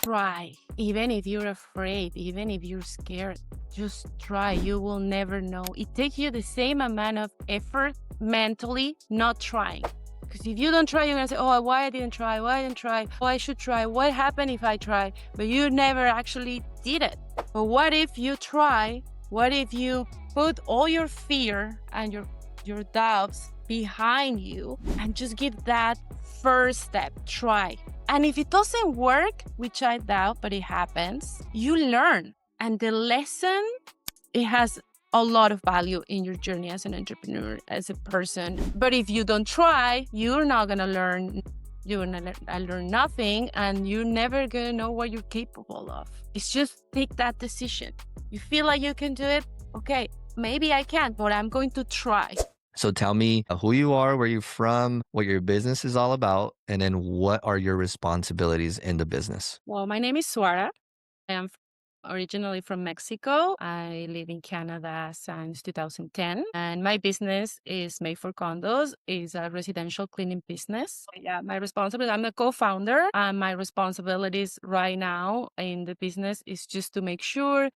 try. Even if you're afraid, even if you're scared, just try. You will never know. It takes you the same amount of effort mentally not trying. Because if you don't try, you're going to say, oh, why I didn't try? Why I didn't try? Oh, I should try. What happened if I try? But you never actually did it. But what if you try? What if you put all your fear and your doubts behind you and just give that first step? Try. And if it doesn't work, which I doubt, but it happens, you learn. And the lesson, it has a lot of value in your journey as an entrepreneur, as a person. But if you don't try, you're not going to learn. You're going to learn nothing, and you're never going to know what you're capable of. It's just take that decision. You feel like you can do it? Okay, maybe I can't, but I'm going to try. So tell me who you are, where you're from, what your business is all about, and then what are your responsibilities in the business? Well, my name is Swaara. I am originally from Mexico. I live in Canada since 2010, and my business is Made for Condos. Is a residential cleaning business. Yeah, my responsibility. I'm the co-founder, and my responsibilities right now in the business is just to make sure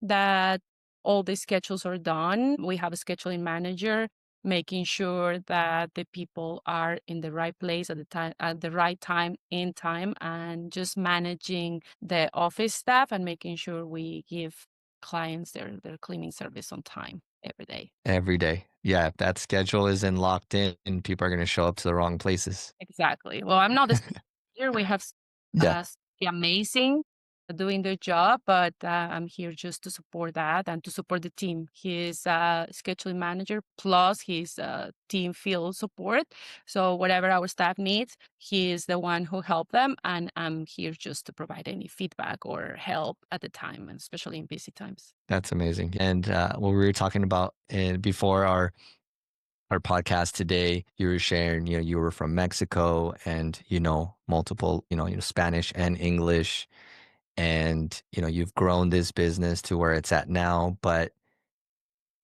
that all the schedules are done. We have a scheduling manager, making sure that the people are in the right place at the time, at the right time, in time, and just managing the office staff and making sure we give clients their cleaning service on time every day. Every day. Yeah, if that schedule isn't locked in, people are going to show up to the wrong places. Exactly. Well, I'm not the here. We have Yeah. amazing doing their job, but I'm here just to support that and to support the team. He's a scheduling manager plus his team field support. So whatever our staff needs, he is the one who help them, and I'm here just to provide any feedback or help at the time, and especially in busy times. That's amazing. And what we were talking about before our podcast today, you were sharing, you were from Mexico and, multiple, Spanish and English. And, you've grown this business to where it's at now, but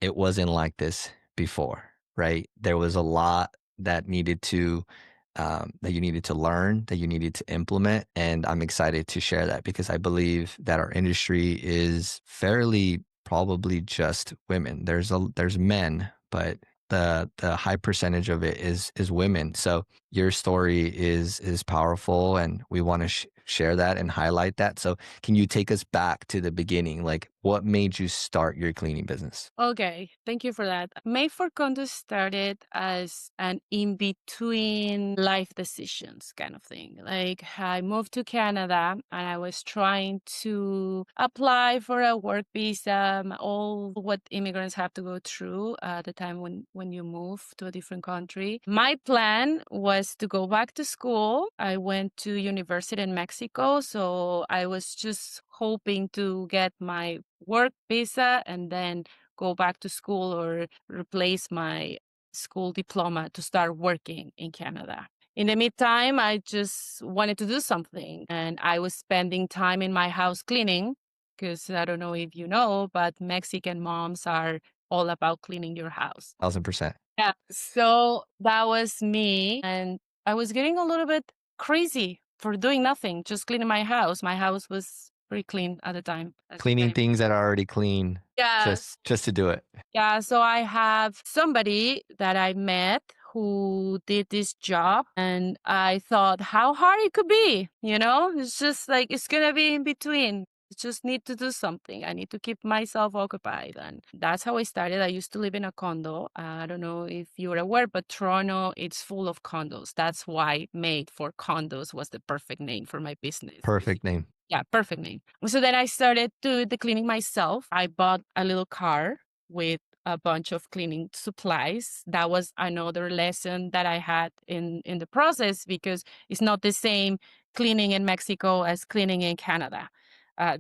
it wasn't like this before, right? There was a lot that that you needed to learn, that you needed to implement. And I'm excited to share that because I believe that our industry is fairly probably just women. There's men, but the high percentage of it is women. So your story is powerful, and we want to share that and highlight that. So can you take us back to the beginning? Like, what made you start your cleaning business? Okay, thank you for that. Made for Condos started as an in-between life decisions kind of thing. Like I moved to Canada and I was trying to apply for a work visa, all what immigrants have to go through at the time when you move to a different country. My plan was to go back to school. I went to university in Mexico, so I was just hoping to get my work visa and then go back to school or replace my school diploma to start working in Canada. In the meantime, I just wanted to do something, and I was spending time in my house cleaning because I don't know if you know, but Mexican moms are all about cleaning your house. 1,000%. Yeah. So that was me, and I was getting a little bit crazy for doing nothing, just cleaning my house. My house was pretty clean at the time. Cleaning things that are already clean, Yes. just to do it. Yeah, so I have somebody that I met who did this job, and I thought how hard it could be, It's just like it's gonna be in between. I just need to do something. I need to keep myself occupied. And that's how I started. I used to live in a condo. I don't know if you're aware, but Toronto, it's full of condos. That's why Made for Condos was the perfect name for my business. Perfect name. Yeah, perfect name. So then I started to the cleaning myself. I bought a little car with a bunch of cleaning supplies. That was another lesson that I had in the process because it's not the same cleaning in Mexico as cleaning in Canada.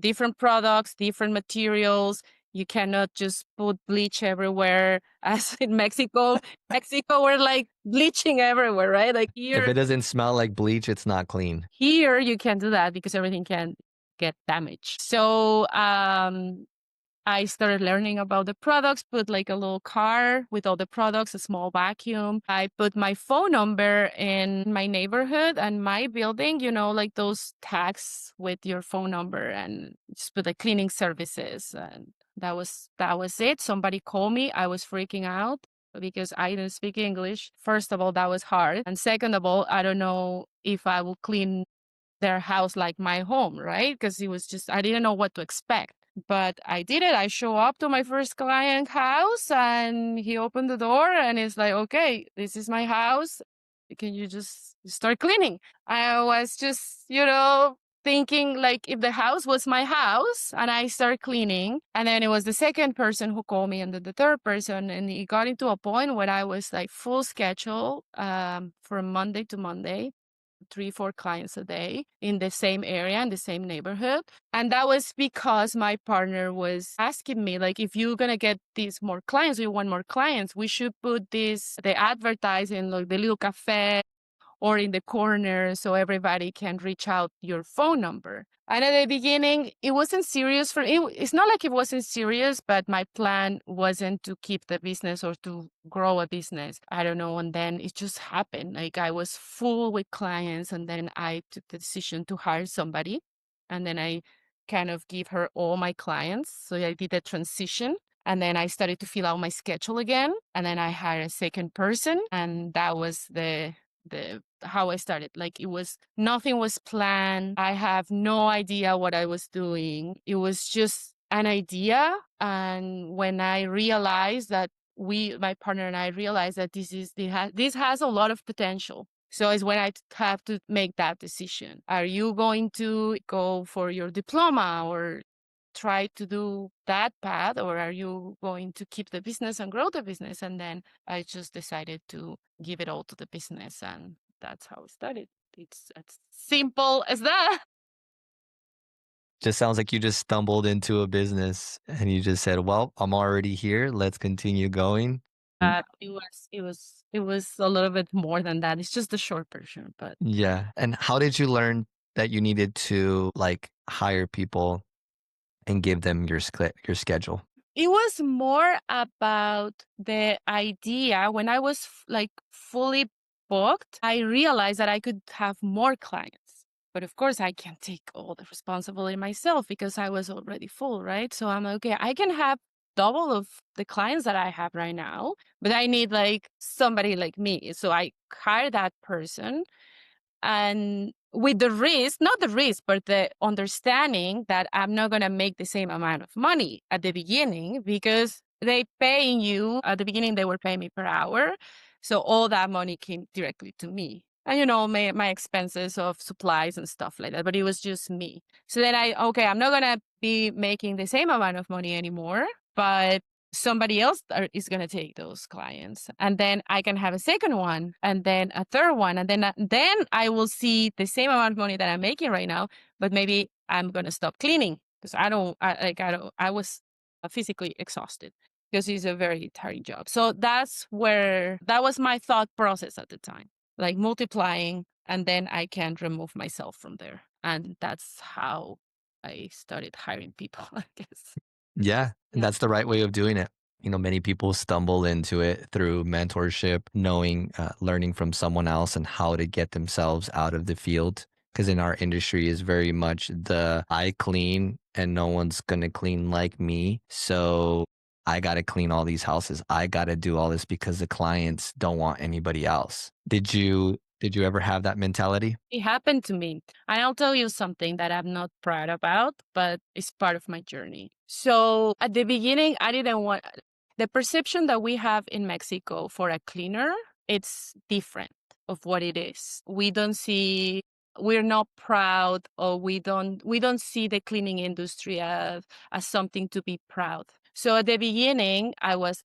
Different products, different materials. You cannot just put bleach everywhere. As in Mexico, we're like bleaching everywhere, right? Like If here, it doesn't smell like bleach, it's not clean. here you can do that because everything can get damaged. So I started learning about the products, put like a little car with all the products, a small vacuum. I put my phone number in my neighborhood and my building, like those tags with your phone number, and just put like cleaning services. And that was it. Somebody called me. I was freaking out because I didn't speak English. First of all, that was hard. And second of all, I don't know if I will clean their house like my home, right? Because I didn't know what to expect. But I did it. I show up to my first client house and he opened the door and it's like, okay, this is my house. Can you just start cleaning? I was just, thinking like if the house was my house, and I start cleaning. And then it was the second person who called me and then the third person. And it got into a point where I was like full schedule from Monday to Monday, 3, 4 clients a day in the same area, in the same neighborhood. And that was because my partner was asking me, like, if you're going to get these more clients, or you want more clients, we should put the advertising, like the little cafe or in the corner so everybody can reach out your phone number. And at the beginning, it wasn't serious for it. It's not like it wasn't serious, but my plan wasn't to keep the business or to grow a business. I don't know. And then it just happened. Like I was full with clients, and then I took the decision to hire somebody. And then I kind of give her all my clients. So I did a transition. And then I started to fill out my schedule again. And then I hired a second person. And that was the how I started. Like nothing was planned. I have no idea what I was doing. It was just an idea. And when I realized that my partner and I realized that this has a lot of potential. So it's when I have to make that decision. Are you going to go for your diploma or try to do that path, or are you going to keep the business and grow the business? And then I just decided to give it all to the business, and that's how it started. It's as simple as that. Just sounds like you just stumbled into a business and you just said, "Well, I'm already here. Let's continue going." Mm, It was a little bit more than that. It's just the short version, but yeah. And how did you learn that you needed to like hire people and give them your schedule? it was more about the idea. When I was like fully booked, I realized that I could have more clients. But of course, I can't take all the responsibility myself because I was already full, right? So I'm like, okay, I can have double of the clients that I have right now, but I need like somebody like me. So I hired that person, and with the risk, not the risk, but the understanding that I'm not going to make the same amount of money at the beginning, because they paying you at the beginning, they were paying me per hour. So all that money came directly to me. And my expenses of supplies and stuff like that, but it was just me. So then I'm not going to be making the same amount of money anymore, but somebody else is going to take those clients, and then I can have a second one, and then a third one, and then I will see the same amount of money that I'm making right now, but maybe I'm going to stop cleaning because I was physically exhausted because it's a very tiring job. So that was my thought process at the time, like multiplying, and then I can remove myself from there. And that's how I started hiring people, I guess. Yeah, and Yeah. that's the right way of doing it. Many people stumble into it through mentorship, knowing, learning from someone else and how to get themselves out of the field. Because in our industry is very much the I clean and no one's gonna clean like me. So I gotta clean all these houses. I gotta do all this because the clients don't want anybody else. Did you ever have that mentality? It happened to me. And I'll tell you something that I'm not proud about, but it's part of my journey. So at the beginning, I didn't want the perception that we have in Mexico for a cleaner, it's different of what it is. We're not proud, or we don't see the cleaning industry as something to be proud. So at the beginning,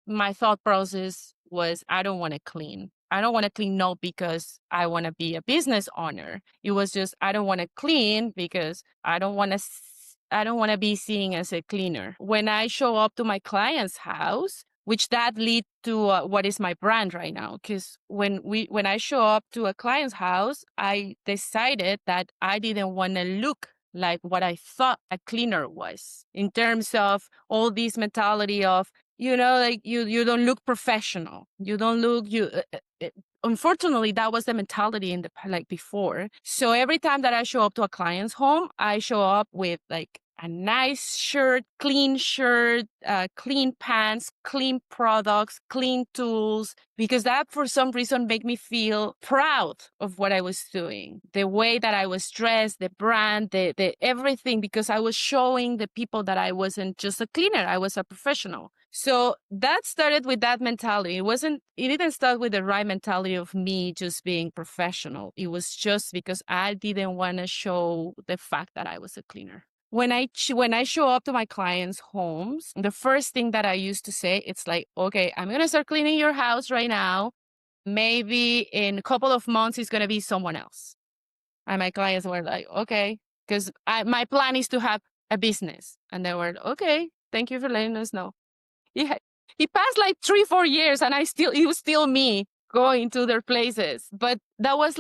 my thought process was, I don't want to clean. I don't want to clean not because I want to be a business owner. It was just I don't want to clean because I don't want to be seen as a cleaner. When I show up to my client's house, which that lead to what is my brand right now, because when I show up to a client's house, I decided that I didn't want to look like what I thought a cleaner was, in terms of all this mentality of, like you don't look professional. You don't look, unfortunately, that was the mentality in the, like, before. So every time that I show up to a client's home, I show up with like a nice shirt, clean pants, clean products, clean tools, because that for some reason made me feel proud of what I was doing. The way that I was dressed, the brand, the everything, because I was showing the people that I wasn't just a cleaner, I was a professional. So that started with that mentality. It didn't start with the right mentality of me just being professional. It was just because I didn't want to show the fact that I was a cleaner. When I show up to my clients' homes, the first thing that I used to say, it's like, okay, I'm gonna start cleaning your house right now. Maybe in a couple of months, it's gonna be someone else. And my clients were like, okay, because my plan is to have a business. And they were, okay, thank you for letting us know. Yeah, he passed like 3-4 years, and it was still me going to their places. But that was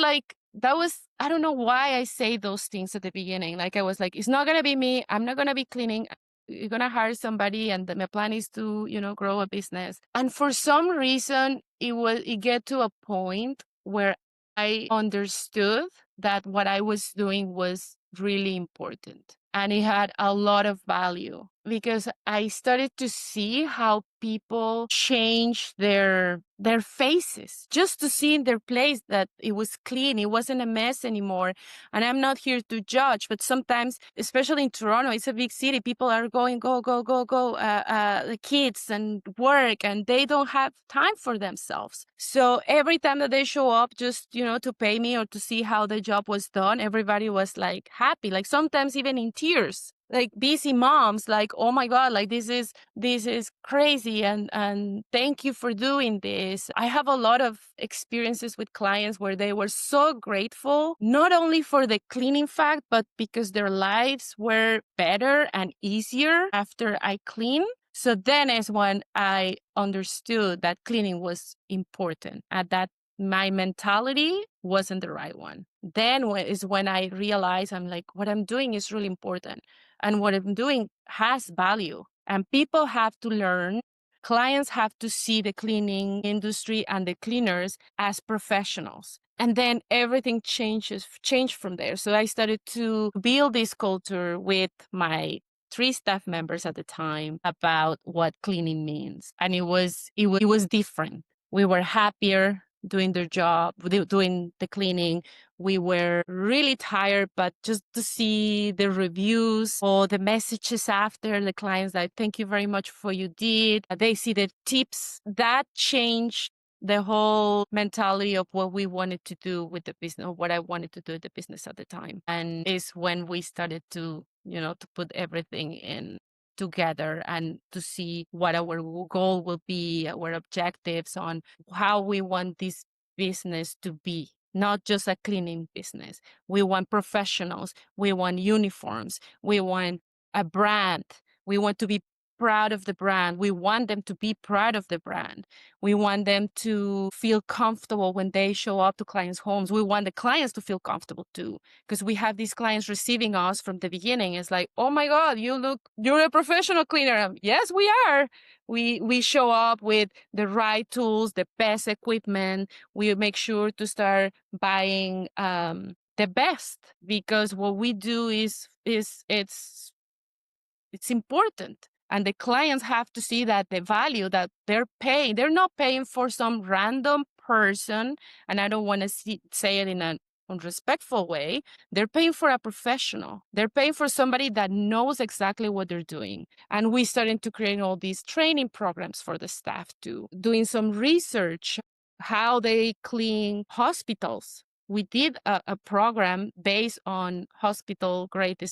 I don't know why I say those things at the beginning. Like, I was like, it's not gonna be me. I'm not gonna be cleaning. You're gonna hire somebody, and my plan is to, grow a business. And for some reason, it get to a point where I understood that what I was doing was really important, and it had a lot of value, because I started to see how people change their faces just to see in their place that it was clean, it wasn't a mess anymore. And I'm not here to judge, but sometimes, especially in Toronto, it's a big city, people are going go go go go, the kids and work, and they don't have time for themselves. So every time that they show up, just to pay me or to see how the job was done, everybody was like happy, like sometimes even in tears, like busy moms, like, oh my god, like this is crazy, and thank you for doing this. I have a lot of experiences with clients where they were so grateful, not only for the cleaning fact, but because their lives were better and easier after I clean. So then is when I understood that cleaning was important, and that my mentality wasn't the right one. Then is when I realized, I'm like, what I'm doing is really important, and what I'm doing has value. And people have to learn, clients have to see the cleaning industry and the cleaners as professionals. And then everything changed from there. So I started to build this culture with my 3 staff members at the time about what cleaning means. And it was different. We were happier doing their job, doing the cleaning. We were really tired, but just to see the reviews or the messages after, the clients like, thank you very much for what you did. They see the tips. That changed the whole mentality of what we wanted to do with the business, or what I wanted to do with the business at the time. And is when we started to, to put everything in together and to see what our goal will be, our objectives on how we want this business to be. Not just a cleaning business. We want professionals. We want uniforms. We want a brand. We want to be proud of the brand. We want them to be proud of the brand. We want them to feel comfortable when they show up to clients' homes. We want the clients to feel comfortable too, because we have these clients receiving us from the beginning. It's like, oh my God, you're a professional cleaner. Yes, we are. We show up with the right tools, the best equipment. We make sure to start buying the best, because what we do is it's important. And the clients have to see that the value that they're paying, they're not paying for some random person. And I don't want to say it in an unrespectful way. They're paying for a professional. They're paying for somebody that knows exactly what they're doing. And we started to create all these training programs for the staff too, doing some research, how they clean hospitals. We did a program based on hospital grade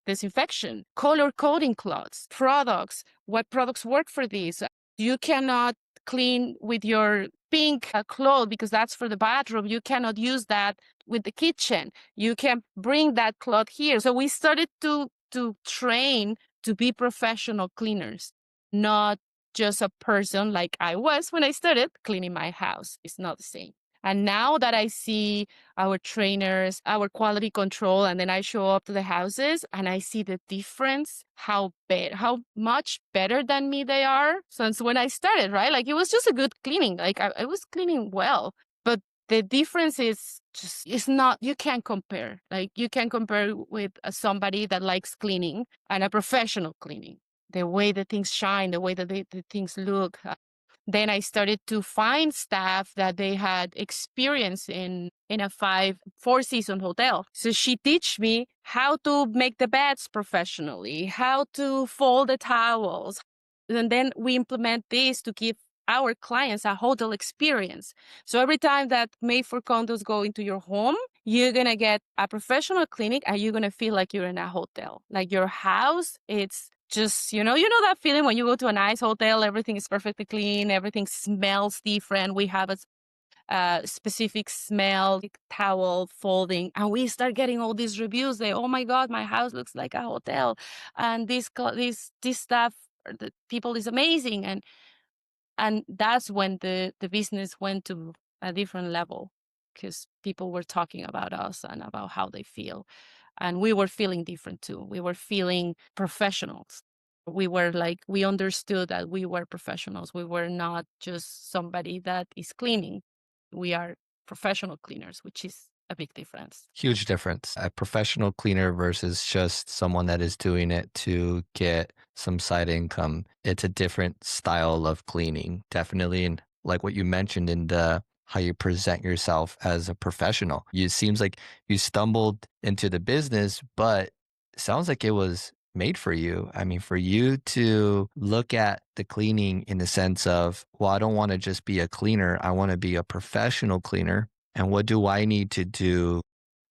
disinfection, color coding cloths, products, what products work for these. You cannot clean with your pink cloth because that's for the bathroom. You cannot use that with the kitchen. You can bring that cloth here. So we started to train to be professional cleaners, not just a person like I was when I started cleaning my house. It's not the same. And now that I see our trainers, our quality control, and then I show up to the houses and I see the difference, how much better than me they are since when I started, right? Like it was just a good cleaning. Like I was cleaning well, but the difference is just, it's not, you can't compare. Like you can compare with somebody that likes cleaning and a professional cleaning. The way the things shine, the way that the things look. Then I started to find staff that they had experience in a 4 season hotel. So she teach me how to make the beds professionally, how to fold the towels. And then we implement this to give our clients a hotel experience. So every time that Made for Condos go into your home, you're going to get a professional clinic and you're going to feel like you're in a hotel. Like your house, it's just, you know that feeling when you go to a nice hotel, everything is perfectly clean, everything smells different. We have a specific smell, like towel folding, and we start getting all these reviews. They, oh my God, my house looks like a hotel, and this stuff, the people is amazing, and that's when the business went to a different level because people were talking about us and about how they feel, and we were feeling different too. We were feeling professionals. We were like, we understood that we were professionals. We were not just somebody that is cleaning. We are professional cleaners, which is a big difference. Huge difference. A professional cleaner versus just someone that is doing it to get some side income. It's a different style of cleaning, definitely. And like what you mentioned in the how you present yourself as a professional. It seems like you stumbled into the business, but it sounds like it was made for you. I mean, for you to look at the cleaning in the sense of, well, I don't want to just be a cleaner. I want to be a professional cleaner. And what do I need to do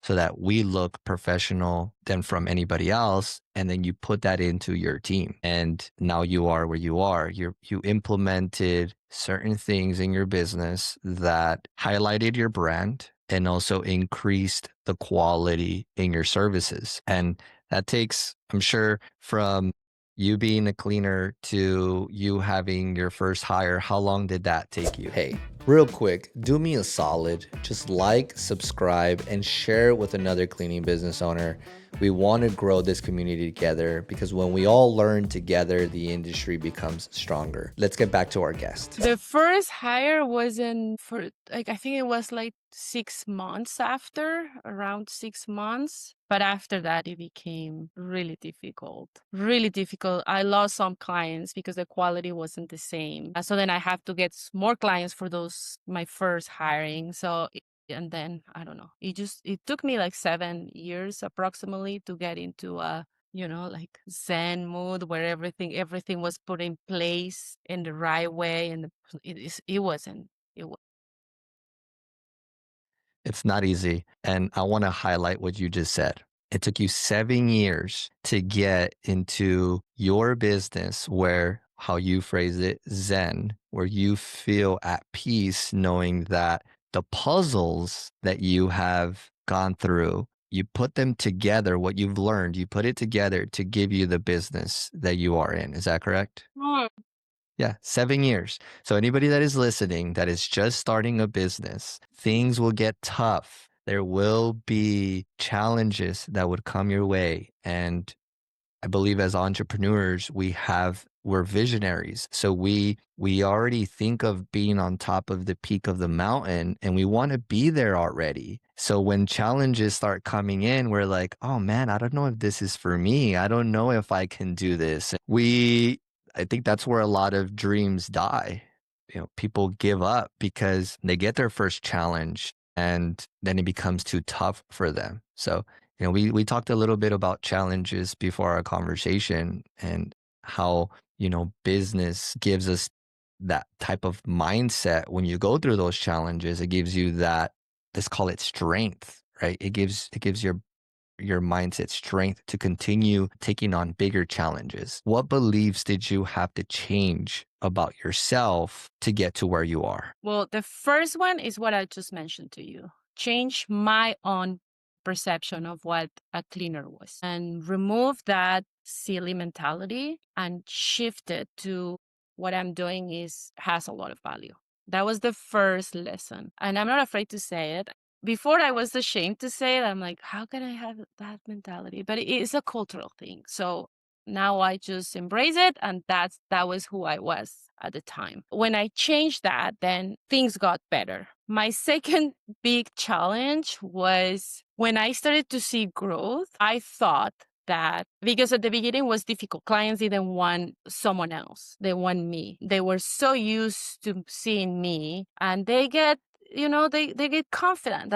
so that we look professional than from anybody else? And then you put that into your team. And now you are where you are. You implemented certain things in your business that highlighted your brand and also increased the quality in your services. And that takes, I'm sure, from you being a cleaner to you having your first hire, how long did that take you? Hey, real quick, do me a solid. Just like, subscribe, and share it with another cleaning business owner. We want to grow this community together because when we all learn together, the industry becomes stronger. Let's get back to our guest. The first hire wasn't for, like, I think it was like 6 months after, around 6 months. But after that, it became really difficult. Really difficult. I lost some clients because the quality wasn't the same. So then I have to get more clients for my first hiring. And then I don't know. It took me like 7 years approximately to get into a like Zen mood where everything was put in place in the right way, and it wasn't. It was. It's not easy. And I want to highlight what you just said. It took you 7 years to get into your business where, how you phrase it, Zen, where you feel at peace knowing that the puzzles that you have gone through, you put them together, what you've learned, you put it together to give you the business that you are in. Is that correct? Yeah, 7 years. So anybody that is listening that is just starting a business, things will get tough. There will be challenges that would come your way. And I believe as entrepreneurs, we're visionaries. So we already think of being on top of the peak of the mountain and we want to be there already. So when challenges start coming in, we're like, oh man, I don't know if this is for me. I don't know if I can do this. I think that's where a lot of dreams die. People give up because they get their first challenge and then it becomes too tough for them. So we talked a little bit about challenges before our conversation and how, business gives us that type of mindset. When you go through those challenges, it gives you that, let's call it strength, right? It gives your mindset strength to continue taking on bigger challenges. What beliefs did you have to change about yourself to get to where you are? Well, the first one is what I just mentioned to you. Change my own perception of what a cleaner was and remove that silly mentality and shift it to what I'm doing has a lot of value. That was the first lesson. And I'm not afraid to say it. Before I was ashamed to say it. I'm like, how can I have that mentality? But it is a cultural thing. So now I just embrace it. And that was who I was at the time. When I changed that, then things got better. My second big challenge was when I started to see growth. I thought that because at the beginning was difficult. Clients didn't want someone else. They want me. They were so used to seeing me, and they get, they get confident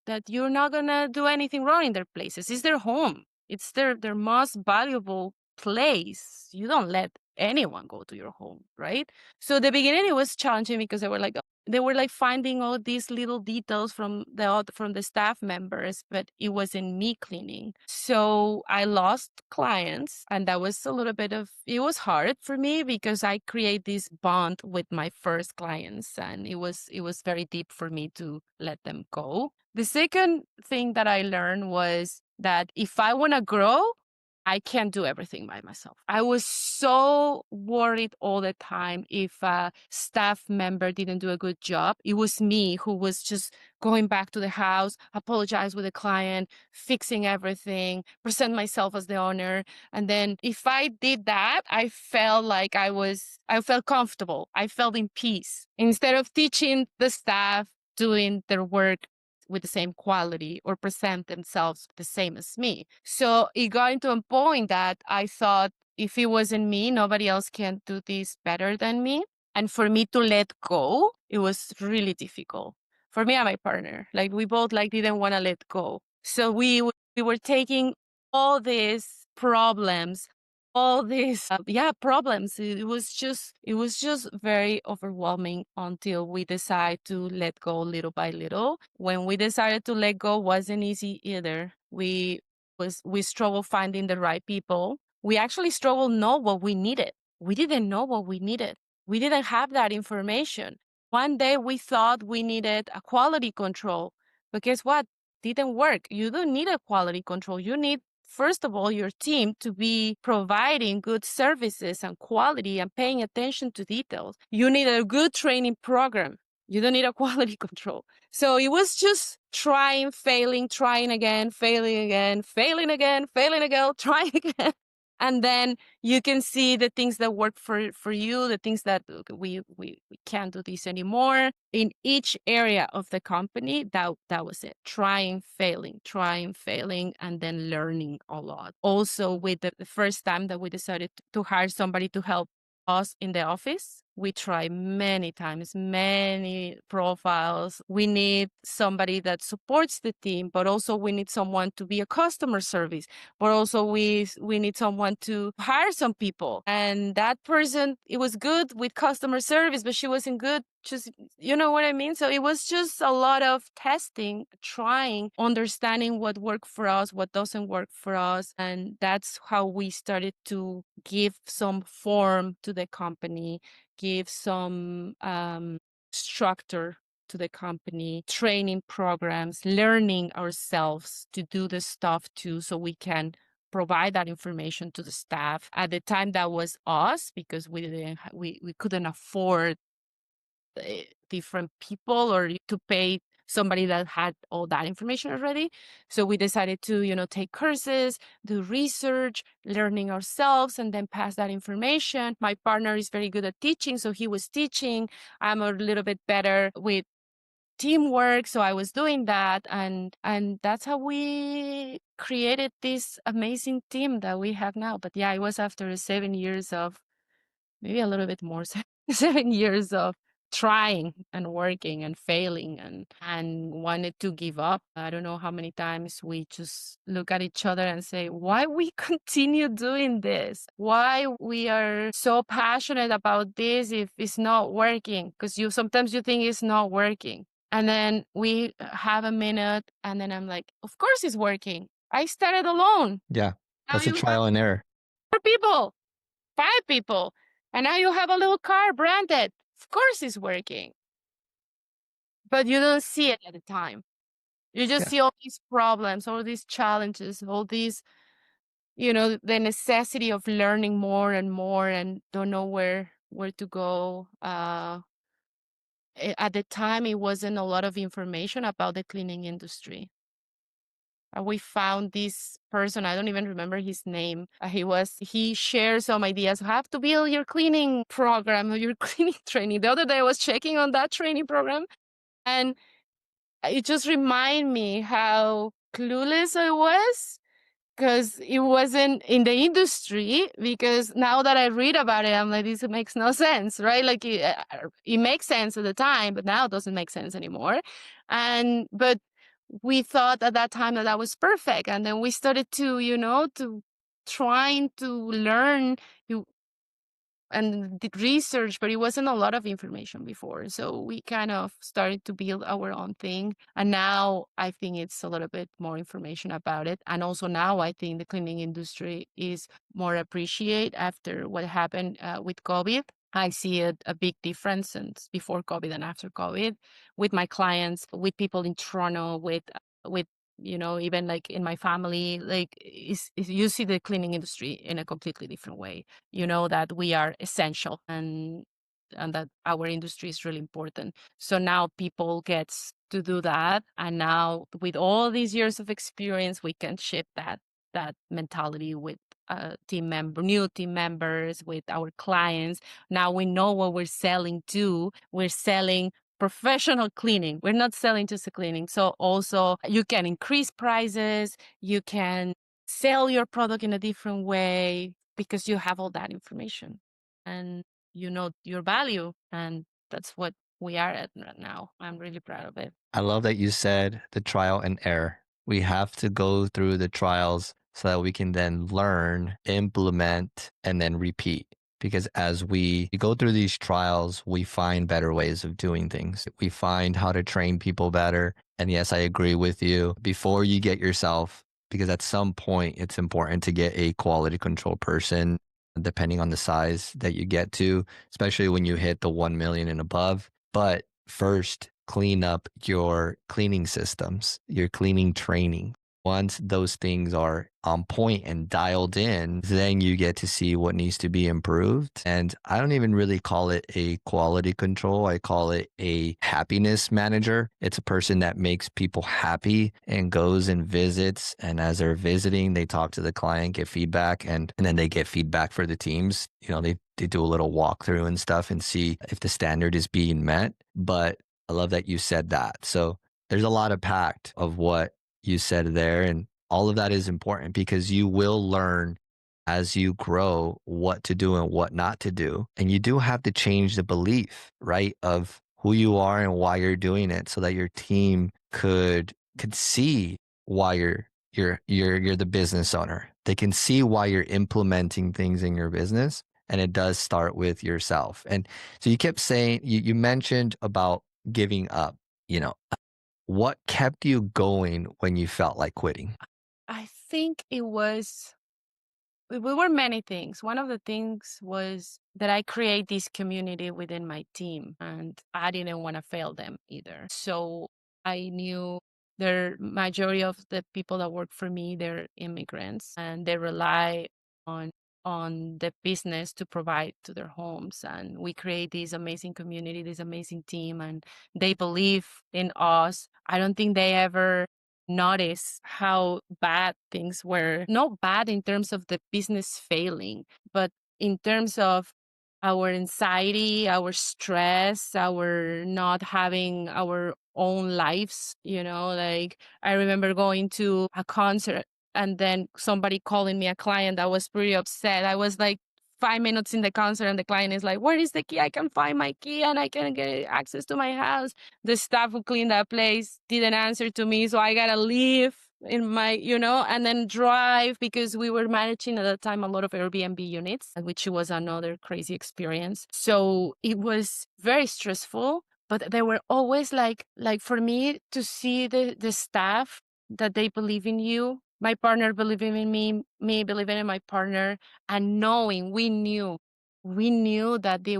that you're not gonna do anything wrong in their places. It's their home. It's their most valuable place. You don't let anyone go to your home, right? So the beginning it was challenging because they were like finding all these little details from the staff members, but it wasn't me cleaning. So I lost clients, and that was a little bit of it was hard for me because I create this bond with my first clients, and it was very deep for me to let them go. The second thing that I learned was that if I want to grow, I can't do everything by myself. I was so worried all the time if a staff member didn't do a good job. It was me who was just going back to the house, apologize with the client, fixing everything, present myself as the owner. And then if I did that, I felt like I felt comfortable. I felt in peace. Instead of teaching the staff doing their work with the same quality or present themselves the same as me. So it got into a point that I thought if it wasn't me, nobody else can do this better than me. And for me to let go, it was really difficult. For me and my partner, like we both like didn't want to let go. So we were taking all these problems, all these problems. It was just very overwhelming until we decided to let go little by little. When we decided to let go, wasn't easy either. We struggled finding the right people. We actually struggled know what we needed. We didn't know what we needed. We didn't have that information. One day we thought we needed a quality control, but guess what? Didn't work. You don't need a quality control. You need, first of all, your team to be providing good services and quality and paying attention to details. You need a good training program. You don't need a quality control. So it was just trying, failing, trying again, failing again, failing again, failing again, trying again. And then you can see the things that work for you, the things that okay, we can't do this anymore. In each area of the company, that was it. Trying, failing, and then learning a lot. Also, with the first time that we decided to hire somebody to help us in the office, we try many times, many profiles. We need somebody that supports the team, but also we need someone to be a customer service, but also we need someone to hire some people. And that person, it was good with customer service, but she wasn't good. Just, you know what I mean? So it was just a lot of testing, trying, understanding what worked for us, what doesn't work for us. And that's how we started to give some form to the company, give some structure to the company, training programs, learning ourselves to do the stuff too, so we can provide that information to the staff. At the time, that was us because we couldn't afford different people or to pay somebody that had all that information already. So we decided to, take courses, do research, learning ourselves, and then pass that information. My partner is very good at teaching, so he was teaching. I'm a little bit better with teamwork, so I was doing that, and that's how we created this amazing team that we have now. But yeah, it was after 7 years of, maybe a little bit more, 7 years of trying and working and failing and wanted to give up. I don't know how many times we just look at each other and say, why we continue doing this? Why we are so passionate about this if it's not working? Because sometimes you think it's not working. And then we have a minute and then I'm like, of course it's working. I started alone. Yeah, Now that's a you have trial and error. 4 people. 5 people. And now you have a little car branded. Of course it's working. But you don't see it at the time. You just Yeah. see all these problems, all these challenges, all these, the necessity of learning more and more and don't know where to go. at the time it wasn't a lot of information about the cleaning industry. We found this person, I don't even remember his name. He shared some ideas how to build your cleaning program or your cleaning training. The other day I was checking on that training program, and it just reminded me how clueless I was because it wasn't in the industry. Because now that I read about it, I'm like, this makes no sense, right? Like it makes sense at the time, but now it doesn't make sense anymore. But we thought at that time that that was perfect, and then we started to, to trying to learn and did research, but it wasn't a lot of information before. So we kind of started to build our own thing. And now I think it's a little bit more information about it. And also now I think the cleaning industry is more appreciated after what happened with COVID. I see a big difference since before COVID and after COVID with my clients, with people in Toronto, with even like in my family, like you see the cleaning industry in a completely different way. You know that we are essential, and that our industry is really important. So now people gets to do that, and now with all these years of experience, we can shift that mentality with new team members, with our clients. Now we know what we're selling to. We're selling professional cleaning. We're not selling just a cleaning. So also you can increase prices, you can sell your product in a different way because you have all that information and you know your value. And that's what we are at right now. I'm really proud of it. I love that you said the trial and error. We have to go through the trials so that we can then learn, implement, and then repeat. Because as we go through these trials, we find better ways of doing things. We find how to train people better. And yes, I agree with you. Before you get yourself, because at some point it's important to get a quality control person, depending on the size that you get to, especially when you hit the 1 million and above. But first, clean up your cleaning systems, your cleaning training. Once those things are on point and dialed in, then you get to see what needs to be improved. And I don't even really call it a quality control. I call it a happiness manager. It's a person that makes people happy and goes and visits. And as they're visiting, they talk to the client, get feedback, and then they get feedback for the teams. They do a little walkthrough and stuff and see if the standard is being met. But I love that you said that. So there's a lot of packed of what you said there. And all of that is important because you will learn as you grow what to do and what not to do. And you do have to change the belief, right, of who you are and why you're doing it so that your team could see why you're the business owner. They can see why you're implementing things in your business. And it does start with yourself. And so you kept saying, you mentioned about giving up, what kept you going when you felt like quitting? I think it were many things. One of the things was that I create this community within my team, and I didn't want to fail them either. So I knew the majority of the people that work for me, they're immigrants, and they rely on the business to provide to their homes. And we create this amazing community, this amazing team, and they believe in us. I don't think they ever notice how bad things were. Not bad in terms of the business failing, but in terms of our anxiety, our stress, our not having our own lives. Like I remember going to a concert and then somebody calling me, a client that was pretty upset. I was like 5 minutes in the concert and the client is like, where is the key? I can find my key and I can get access to my house. The staff who cleaned that place didn't answer to me. So I got to leave in my, and then drive because we were managing at that time a lot of Airbnb units, which was another crazy experience. So it was very stressful, but they were always like for me to see the staff that they believe in you, my partner believing in me believing in my partner, and knowing we knew that it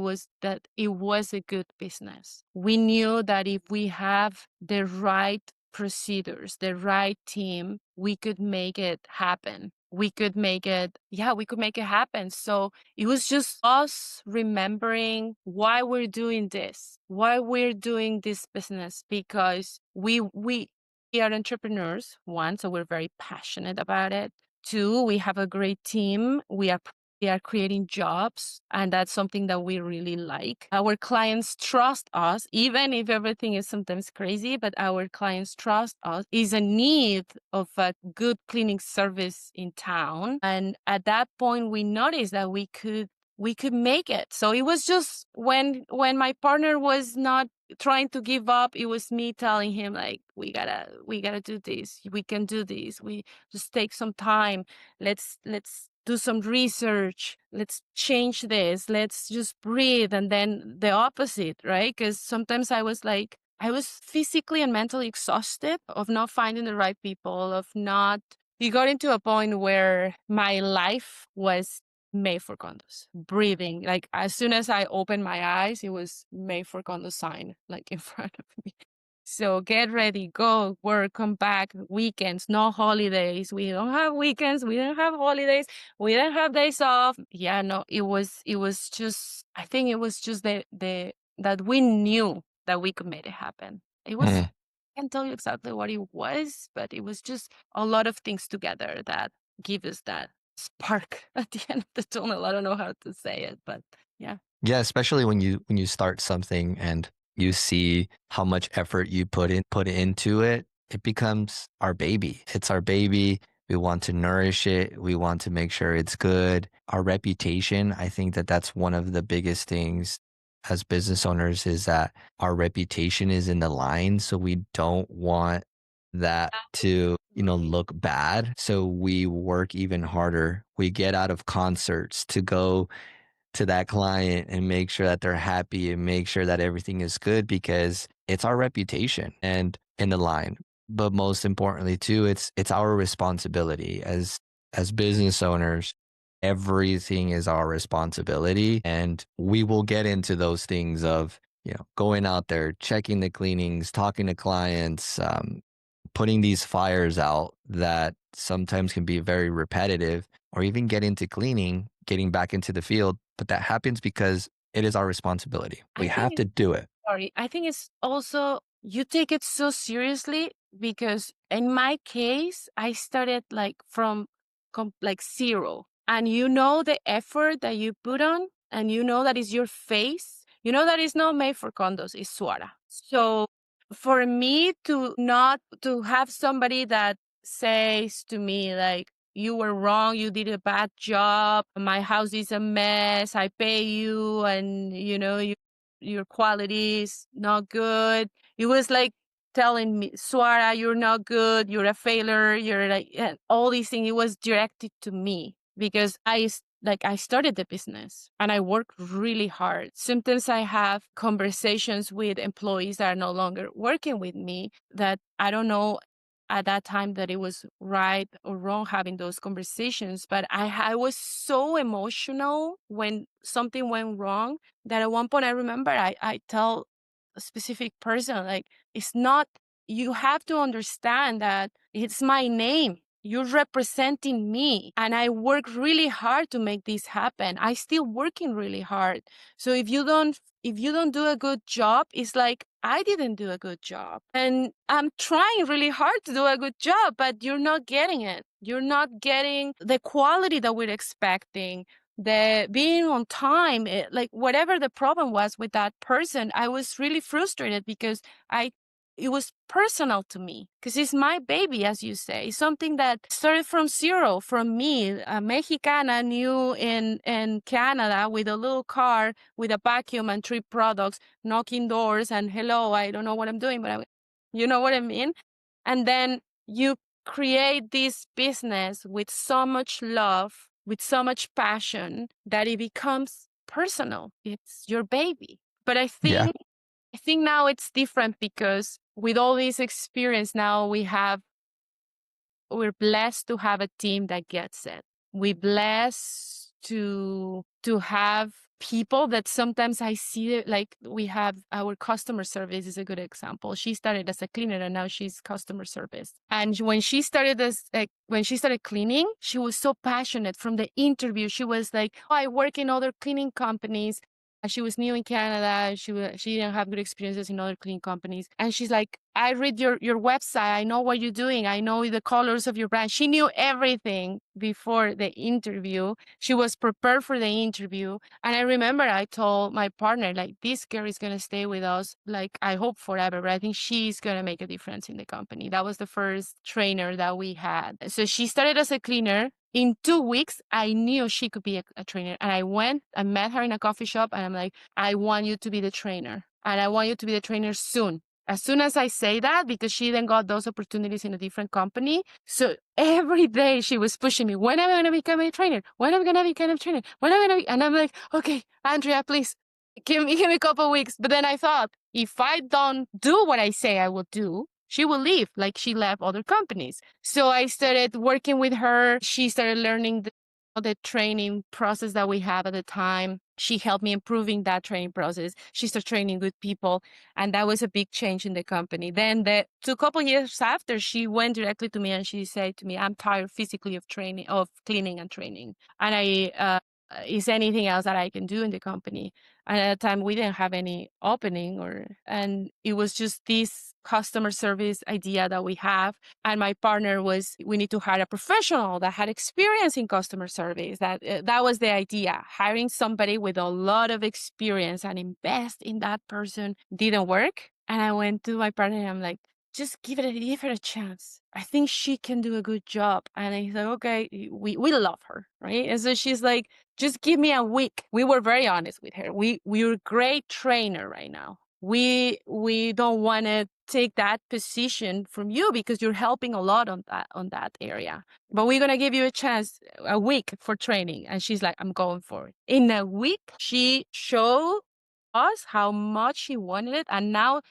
was a good business. We knew that if we have the right procedures, the right team, we could make it happen. we could make it, yeah, we could make it happen. So it was just us remembering why we're doing this, why we're doing this business, because we are entrepreneurs, one, so we're very passionate about it. Two, we have a great team. We are creating jobs, and that's something that we really like. Our clients trust us, even if everything is sometimes crazy, but our clients trust us. Is a need of a good cleaning service in town. And at that point, we noticed that we could make it. So it was just when my partner was not trying to give up, it was me telling him, like, we gotta do this. We can do this. We just take some time. Let's do some research. Let's change this. Let's just breathe. And then the opposite, right? Because sometimes I was physically and mentally exhausted of not finding the right people, of not. It got into a point where my life was made for condos. Breathing. Like as soon as I opened my eyes, it was made for condo sign, like in front of me. So get ready, go work, come back, weekends, no holidays. We don't have weekends, we don't have holidays, we don't have days off. Yeah, no, it was just, I think it was just the that we knew that we could make it happen. It was, Mm. I can't tell you exactly what it was, but it was just a lot of things together that give us that spark at the end of the tunnel. I don't know how to say it, but yeah. Yeah, especially when you start something and you see how much effort you put into it, it becomes our baby. It's our baby. We want to nourish it. We want to make sure it's good. Our reputation, I think that that's one of the biggest things as business owners is that our reputation is in the line. So we don't want that to, Absolutely. look bad. So we work even harder. We get out of concerts to go to that client and make sure that they're happy and make sure that everything is good because it's our reputation and in the line. But most importantly too, it's our responsibility as business owners. Everything is our responsibility and we will get into those things of, going out there, checking the cleanings, talking to clients, putting these fires out that sometimes can be very repetitive or even get into cleaning, getting back into the field. But that happens because it is our responsibility. I We have think to do it. Sorry, I think it's also you take it so seriously because in my case, I started like from like zero. And you know the effort that you put on, and you know that is your face. You know that is not made for condos, it's Swaara. So for me to not to have somebody that says to me like, you were wrong, you did a bad job, my house is a mess, I pay you, and your quality is not good. It was like telling me, Swara, you're not good, you're a failure, you're like, and all these things. It was directed to me because I started the business and I work really hard. Sometimes I have conversations with employees that are no longer working with me that I don't know at that time that it was right or wrong having those conversations. But I was so emotional when something went wrong that at one point I remember I tell a specific person, like, it's not, you have to understand that it's my name. You're representing me. And I work really hard to make this happen. I still working really hard. So if you don't do a good job, it's like I didn't do a good job. And I'm trying really hard to do a good job, but you're not getting it. You're not getting the quality that we're expecting, the being on time, like whatever the problem was with that person. I was really frustrated because it was personal to me because it's my baby, as you say. It's something that started from zero, from me, a Mexicana new in Canada with a little car with a vacuum and three products, knocking doors and hello, I don't know what I'm doing, but you know what I mean? And then you create this business with so much love, with so much passion that it becomes personal. It's your baby. But I Yeah. think I think now it's different because with all this experience now we're blessed to have a team that gets it. We bless to have people that sometimes I see it, like we have our customer service is a good example. She started as a cleaner and now she's customer service. And when she started when she started cleaning, she was so passionate from the interview. She was like, oh, I work in other cleaning companies. She was new in Canada. She didn't have good experiences in other cleaning companies. And she's like, I read your website. I know what you're doing. I know the colors of your brand. She knew everything before the interview. She was prepared for the interview. And I remember I told my partner, like, this girl is going to stay with us, like, I hope forever, but I think she's going to make a difference in the company. That was the first trainer that we had. So she started as a cleaner. In 2 weeks, I knew she could be a trainer. And I went, I met her in a coffee shop, and I'm like, I want you to be the trainer. And I want you to be the trainer soon. As soon as I say that, because she then got those opportunities in a different company. So every day she was pushing me, when am I going to become a trainer? When am I going to become a trainer? When am I going to be? And I'm like, okay, Andrea, please give me a couple of weeks. But then I thought, if I don't do what I say I will do, she will leave, like she left other companies. So I started working with her. She started learning the training process that we have at the time. She helped me improving that training process. She started training good people, and that was a big change in the company. Then a couple years after, she went directly to me and she said to me, I'm tired physically of training, of cleaning and training. And is anything else that I can do in the company? And at the time we didn't have any opening, and it was just this customer service idea that we have. And my partner was, we need to hire a professional that had experience in customer service. That was the idea. Hiring somebody with a lot of experience and invest in that person didn't work. And I went to my partner and I'm like, just give her a chance. I think she can do a good job. And he's like, okay, we love her, right? And so she's like, just give me a week. We were very honest with her. We're a great trainer right now. We don't want to take that position from you because you're helping a lot on that area. But we're gonna give you a chance, a week for training. And she's like, I'm going for it. In a week, she showed us how much she wanted it. And now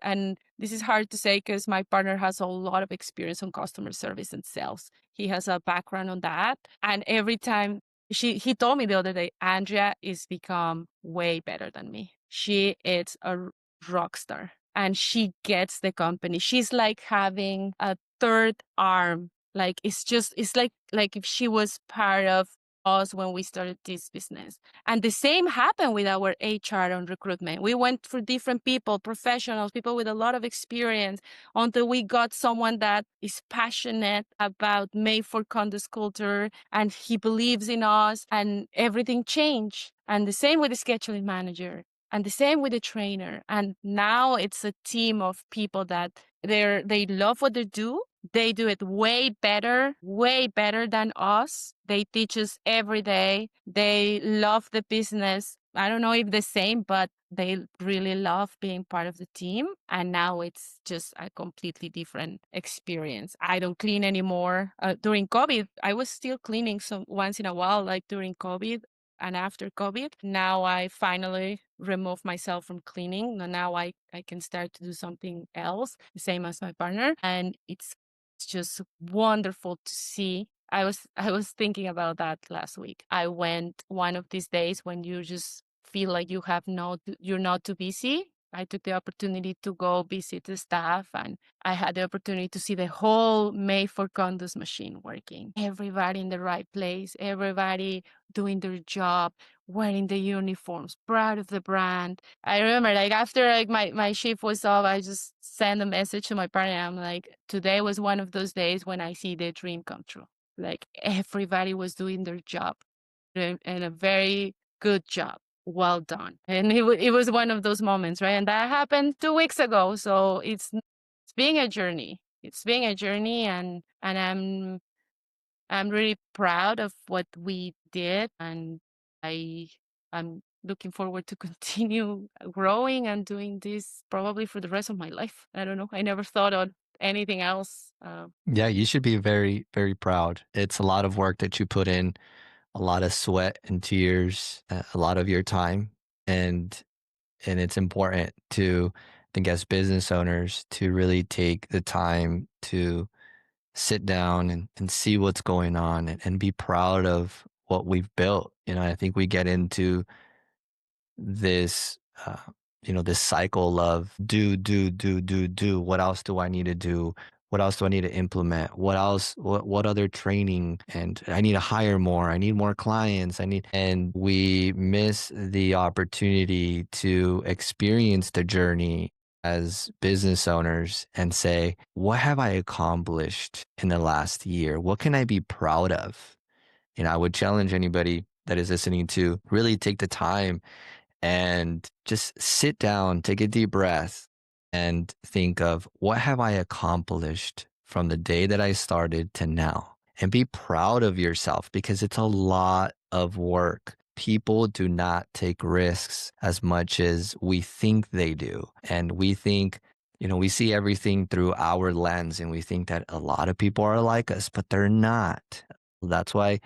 and this is hard to say because my partner has a lot of experience on customer service and sales. He has a background on that. And every time he told me the other day, Andrea is become way better than me. She is a rock star and she gets the company. She's like having a third arm. Like it's like if she was part of us when we started this business. And the same happened with our HR on recruitment. We went for different people, professionals, people with a lot of experience, until we got someone that is passionate about made for Condos culture and he believes in us, and everything changed. And the same with the scheduling manager and the same with the trainer. And now it's a team of people that they love what they do. They do it way better than us. They teach us every day. They love the business. I don't know if the same, but they really love being part of the team. And now it's just a completely different experience. I don't clean anymore. During COVID, I was still cleaning some once in a while, like during COVID and after COVID. Now I finally remove myself from cleaning. Now I can start to do something else, the same as my partner. And it's just wonderful to see. I was thinking about that last week. I went one of these days when you just feel like you're not too busy. I took the opportunity to go visit the staff, and I had the opportunity to see the whole Made for Condos machine working. Everybody in the right place, everybody doing their job, wearing the uniforms, proud of the brand. I remember, like, after like my shift was off, I just sent a message to my partner. I'm like, today was one of those days when I see the dream come true. Like, everybody was doing their job and a very good job. Well done. And it was one of those moments, right? And that happened 2 weeks ago. So it's being a journey. It's being a journey, and I'm really proud of what we did, and I'm looking forward to continue growing and doing this probably for the rest of my life. I don't know. I never thought of anything else. Yeah, you should be very, very proud. It's a lot of work that you put in, a lot of sweat and tears, a lot of your time, and it's important to, I think, as business owners, to really take the time to sit down and see what's going on and be proud of what we've built. I think we get into this uh, this cycle of do. What else do I need to do? What else do I need to implement? What other training? And I need to hire more. I need more clients. And we miss the opportunity to experience the journey as business owners and say, what have I accomplished in the last year? What can I be proud of? I would challenge anybody that is listening to really take the time and just sit down, take a deep breath, and think of what have I accomplished from the day that I started to now? And be proud of yourself because it's a lot of work. People do not take risks as much as we think they do. And we think, we see everything through our lens and we think that a lot of people are like us, but they're not. That's why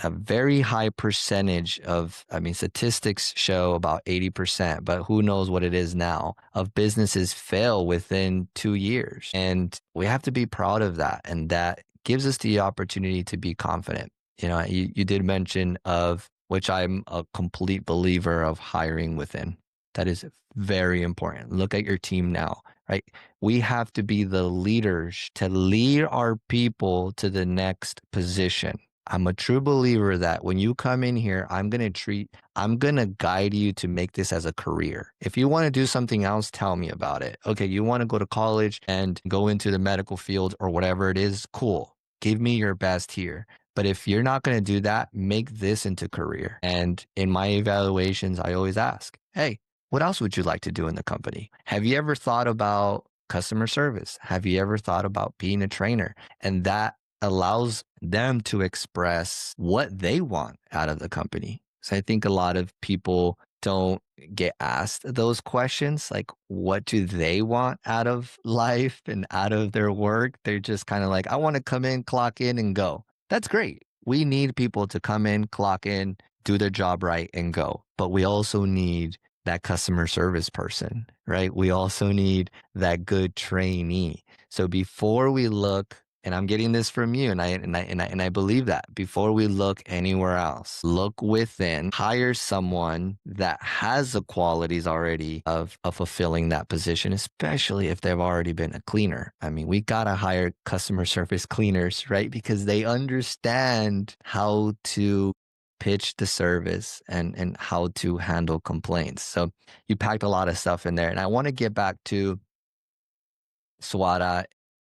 a very high percentage of, I mean, statistics show about 80%, but who knows what it is now, of businesses fail within 2 years. And we have to be proud of that. And that gives us the opportunity to be confident. You did mention of, which I'm a complete believer of, hiring within. That is very important. Look at your team now, right? We have to be the leaders to lead our people to the next position. I'm a true believer that when you come in here, I'm going to guide you to make this as a career. If you want to do something else, tell me about it. Okay, you want to go to college and go into the medical field or whatever it is, cool. Give me your best here. But if you're not going to do that, make this into career. And in my evaluations, I always ask, hey, what else would you like to do in the company? Have you ever thought about customer service? Have you ever thought about being a trainer? And that allows them to express what they want out of the company. So I think a lot of people don't get asked those questions, like what do they want out of life and out of their work? They're just kind of like, I want to come in, clock in, and go. That's great. We need people to come in, clock in, do their job right, and go. But we also need that customer service person, right? We also need that good trainee. So before we look, and I'm getting this from you, and I believe that before we look anywhere else, look within, hire someone that has the qualities already of fulfilling that position, especially if they've already been a cleaner. I mean, we gotta hire customer service cleaners, right? Because they understand how to pitch the service and how to handle complaints. So you packed a lot of stuff in there. And I want to get back to Swaara,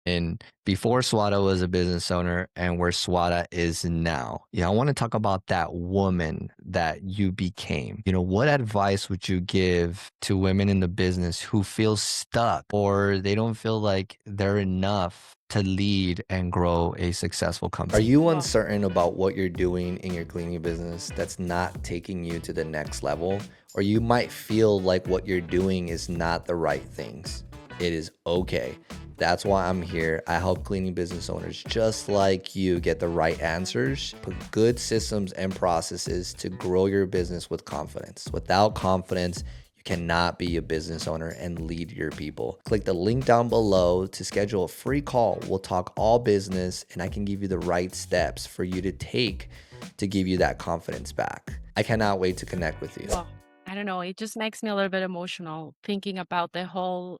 and before Swaara was a business owner and where Swaara is now. Yeah, I want to talk about that woman that you became. What advice would you give to women in the business who feel stuck or they don't feel like they're enough to lead and grow a successful company? Are you uncertain about what you're doing in your cleaning business that's not taking you to the next level? Or you might feel like what you're doing is not the right things. It is okay. That's why I'm here. I help cleaning business owners just like you get the right answers, put good systems and processes to grow your business with confidence. Without confidence, you cannot be a business owner and lead your people. Click the link down below to schedule a free call. We'll talk all business and I can give you the right steps for you to take to give you that confidence back. I cannot wait to connect with you. Well, I don't know. It just makes me a little bit emotional thinking about the whole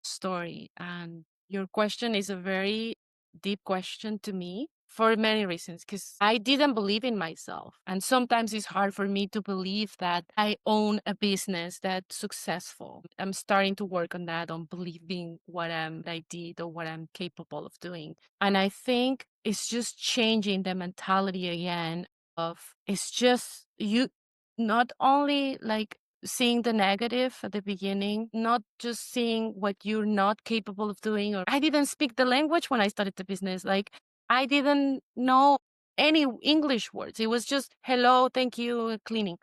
story. And your question is a very deep question to me for many reasons, because I didn't believe in myself. And sometimes it's hard for me to believe that I own a business that's successful. I'm starting to work on that, on believing I did or what I'm capable of doing. And I think it's just changing the mentality again of it's just you not only like seeing the negative at the beginning, not just seeing what you're not capable of doing. Or I didn't speak the language when I started the business. Like I didn't know any English words. It was just hello, thank you, cleaning.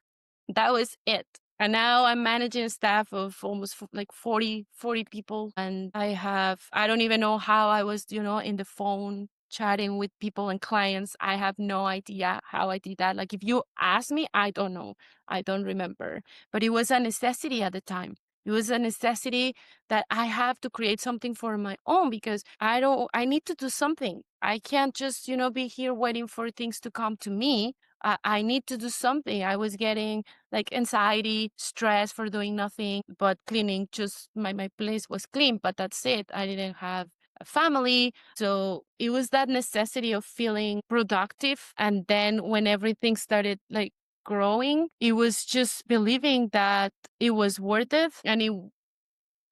That was it. And now I'm managing a staff of almost like 40 people. And I don't even know how I was, in the phone chatting with people and clients. I have no idea how I did that. Like if you ask me, I don't know. I don't remember. But it was a necessity at the time. It was a necessity that I have to create something for my own because I need to do something. I can't just, be here waiting for things to come to me. I need to do something. I was getting like anxiety, stress for doing nothing, but cleaning just my place was clean, but that's it. I didn't have a family. So it was that necessity of feeling productive. And then when everything started like growing, it was just believing that it was worth it. And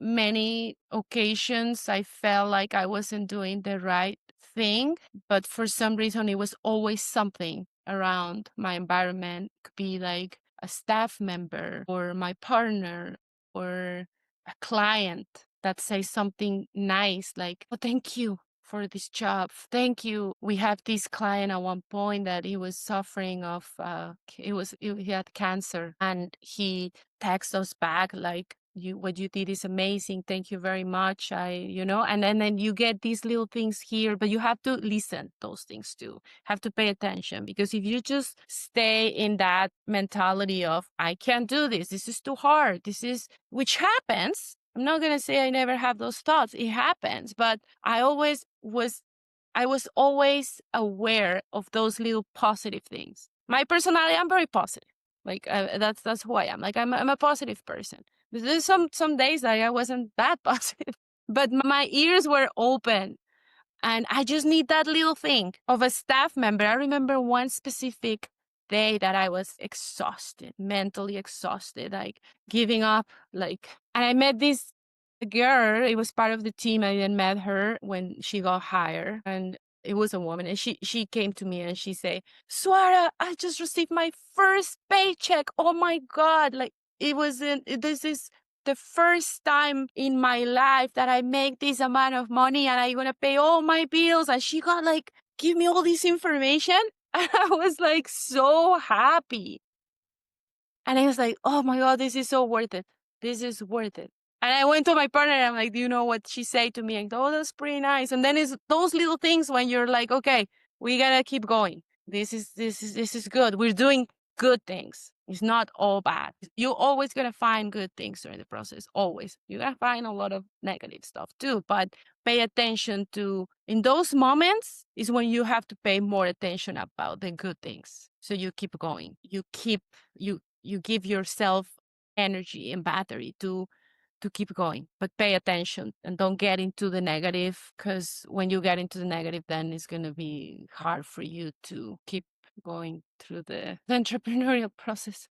many occasions I felt like I wasn't doing the right thing, but for some reason it was always something around my environment. It could be like a staff member or my partner or a client that says something nice like, "Oh, thank you for this job. Thank you." We have this client at one point that he was suffering of he had cancer, and he texts us back like, what you did is amazing. Thank you very much. And then you get these little things here, but you have to listen those things too. Have to pay attention, because if you just stay in that mentality of I can't do this is too hard, which happens. I'm not gonna say I never have those thoughts. It happens, but I was always aware of those little positive things. My personality, I'm very positive. Like that's who I am. Like I'm a positive person. There's some days that I wasn't that positive, but my ears were open, and I just need that little thing of a staff member. I remember one specific day that I was exhausted, mentally exhausted, like giving up. And I met this girl. It was part of the team. I then met her when she got hired, and it was a woman. And she came to me and she said, "Swaara, I just received my first paycheck. Oh my God. Like this is the first time in my life that I make this amount of money and I'm gonna pay all my bills." And she got like, give me all this information. And I was like so happy. And I was like, oh my God, this is so worth it. This is worth it. And I went to my partner and I'm like, do you know what she said to me? And oh, that's pretty nice. And then it's those little things when you're like, okay, we gotta keep going. This is good. We're doing good things. It's not all bad. You're always gonna find good things during the process. Always. You're gonna find a lot of negative stuff too. But pay attention to, in those moments is when you have to pay more attention about the good things. So you keep going. You give yourself energy and battery to keep going, but pay attention and don't get into the negative, because when you get into the negative, then it's going to be hard for you to keep going through the entrepreneurial process.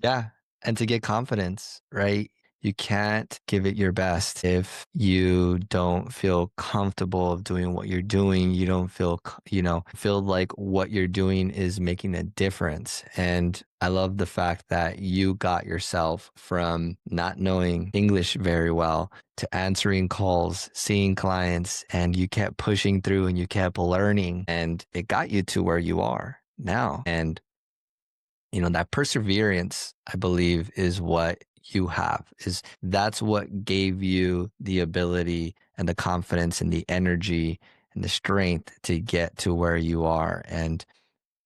Yeah. And to get confidence, right? You can't give it your best if you don't feel comfortable of doing what you're doing. You don't feel like what you're doing is making a difference. And I love the fact that you got yourself from not knowing English very well to answering calls, seeing clients, and you kept pushing through and you kept learning, and it got you to where you are now. And that perseverance, I believe, is what you have. That's what gave you the ability and the confidence and the energy and the strength to get to where you are. And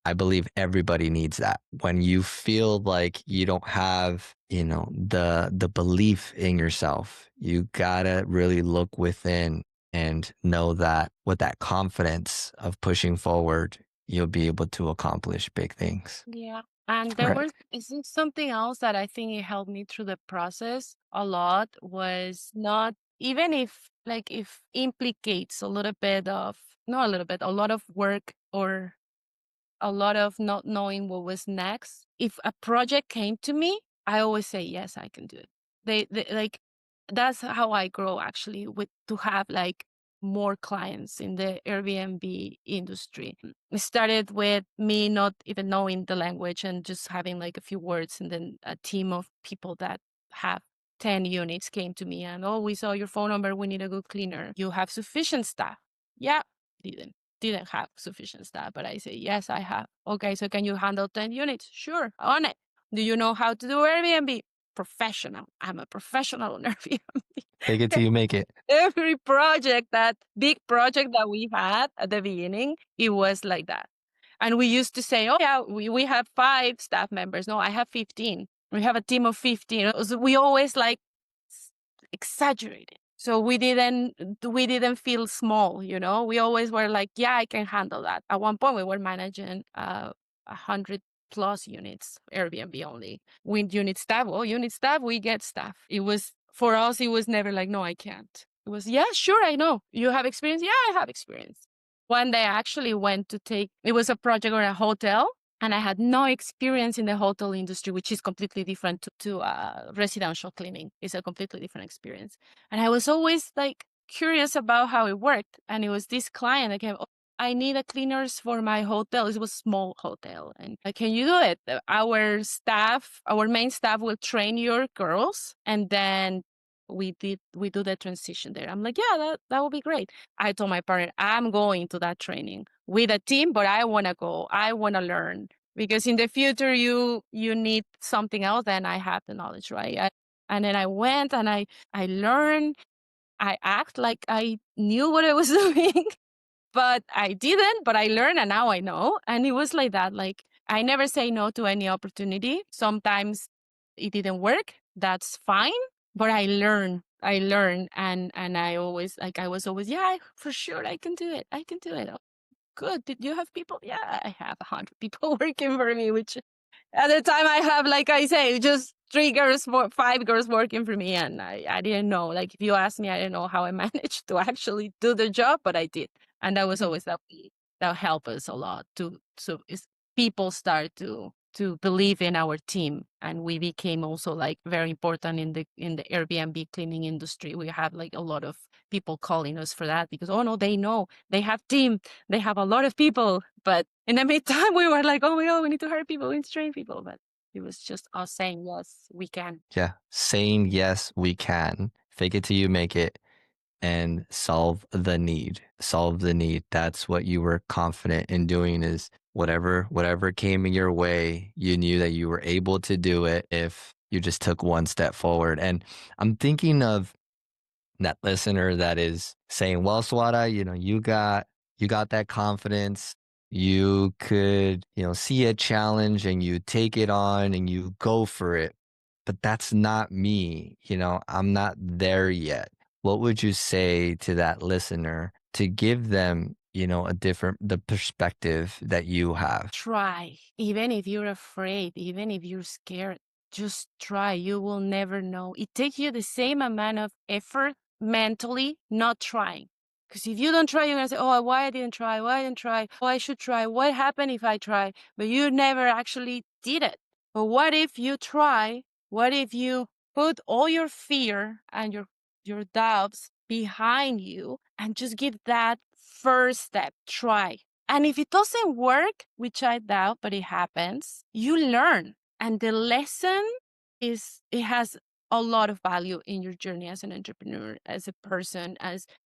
I believe everybody needs that. When you feel like you don't have, the belief in yourself, you gotta really look within and know that with that confidence of pushing forward, you'll be able to accomplish big things. Yeah. And there Right. was isn't something else that I think it helped me through the process a lot, was not, even if implicates a little bit of, not a little bit, a lot of work or a lot of not knowing what was next. If a project came to me, I always say, yes, I can do it. They like, that's how I grow actually, with to have like more clients in the Airbnb industry. It started with me not even knowing the language and just having like a few words, and then a team of people that have 10 units came to me and, oh, we saw your phone number, we need a good cleaner. You have sufficient staff? Yeah, didn't have sufficient staff, but I say, yes, I have. Okay, so can you handle 10 units? Sure, on it. Do you know how to do Airbnb? Professional. I'm a professional on Airbnb. Take it till you make it. Every big project that we had at the beginning, it was like that. And we used to say, oh, yeah, we have 5 staff members. No, I have 15. We have a team of 15. So we always like exaggerated. So we didn't feel small, We always were like, yeah, I can handle that. At one point, we were managing 100+ units, Airbnb only. With unit staff, unit staff, we get staff. It was for us. It was never like, no, I can't. It was, yeah, sure, I know. You have experience. Yeah, I have experience. One day, I actually went to take. It was a project on a hotel, and I had no experience in the hotel industry, which is completely different to residential cleaning. It's a completely different experience. And I was always like curious about how it worked. And it was this client that came, "Oh, I need a cleaners for my hotel." It was a small hotel. And like, can you do it? Our main staff will train your girls. And then we do the transition there. I'm like, yeah, that would be great. I told my partner, I'm going to that training with a team, but I want to go. I want to learn, because in the future you need something else. And I have the knowledge, right? And then I went and I learned. I act like I knew what I was doing, but I didn't. But I learned, and now I know. And it was like that. Like, I never say no to any opportunity. Sometimes it didn't work. That's fine. But I learn. And I was always, yeah, for sure I can do it. I can do it. "Oh, good. Did you have people?" Yeah, I have 100 people working for me, which at the time I have, like I say, just 5 girls working for me. And I didn't know. Like, if you ask me, I didn't know how I managed to actually do the job, but I did. And that was always that helped us a lot so people start to believe in our team. And we became also like very important in the Airbnb cleaning industry. We have like a lot of people calling us for that, because, oh no, they know, they have team, they have a lot of people. But in the meantime, we were like, oh my God, we need to hire people, we need to train people. But it was just us saying, yes, we can. Yeah. Saying yes, we can. Fake it till you make it and solve the need. Solve the need. That's what you were confident in doing, is whatever came in your way, you knew that you were able to do it if you just took one step forward. And I'm thinking of that listener that is saying, well, Swara, you got that confidence. You could, see a challenge and you take it on and you go for it. But that's not me. I'm not there yet. What would you say to that listener to give them, the perspective that you have? Try. Even if you're afraid, even if you're scared, just try. You will never know. It takes you the same amount of effort mentally not trying. Because if you don't try, you're going to say, oh, why I didn't try? Why I didn't try? Oh, I should try. What happened if I try? But you never actually did it. But what if you try? What if you put all your fear and your doubts behind you and just give that first step? Try. And if it doesn't work, which I doubt, but it happens, you learn. And the lesson it has a lot of value in your journey as an entrepreneur, as a person,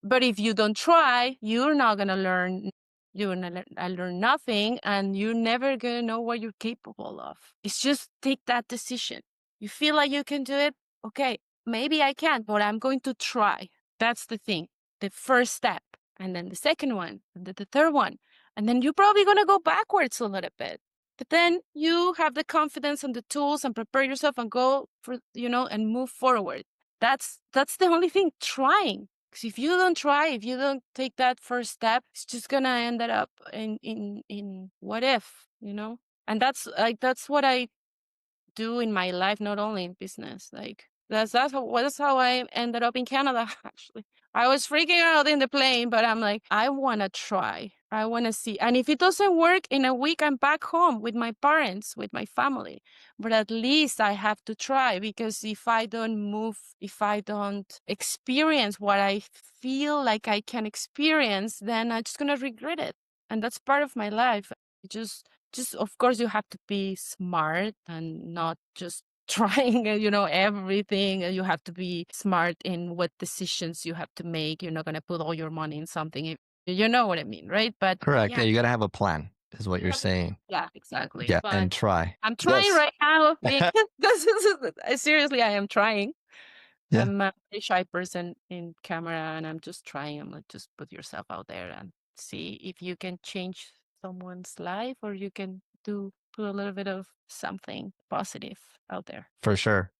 but if you don't try, you're not gonna learn. You're gonna learn nothing, and you're never gonna know what you're capable of. It's just take that decision. You feel like you can do it, okay, maybe I can't, but I'm going to try. That's the thing. The first step, and then the second one, and then the third one. And then you're probably going to go backwards a little bit. But then you have the confidence and the tools and prepare yourself and go for, and move forward. That's the only thing, trying. Because if you don't try, if you don't take that first step, it's just going to end up in what if, And that's what I do in my life, not only in business. Like that's how I ended up in Canada. Actually, I was freaking out in the plane, but I'm like, I want to try. I want to see. And if it doesn't work in a week, I'm back home with my parents, with my family. But at least I have to try, because if I don't move, if I don't experience what I feel like I can experience, then I'm just going to regret it. And that's part of my life. Just of course you have to be smart and not just trying everything. You have to be smart in what decisions you have to make. You're not going to put all your money in something, if you know what I mean, right? But Correct. yeah, Yeah, you got to have a plan, is what you're saying. yeah, exactly. Yeah, But and try. I'm trying Yes. right now. Seriously, I am trying. Yeah, I'm a very shy person in camera, and I'm just trying. I'm like, just put yourself out there and see if you can change someone's life, or you can put a little bit of something positive out there. for sure.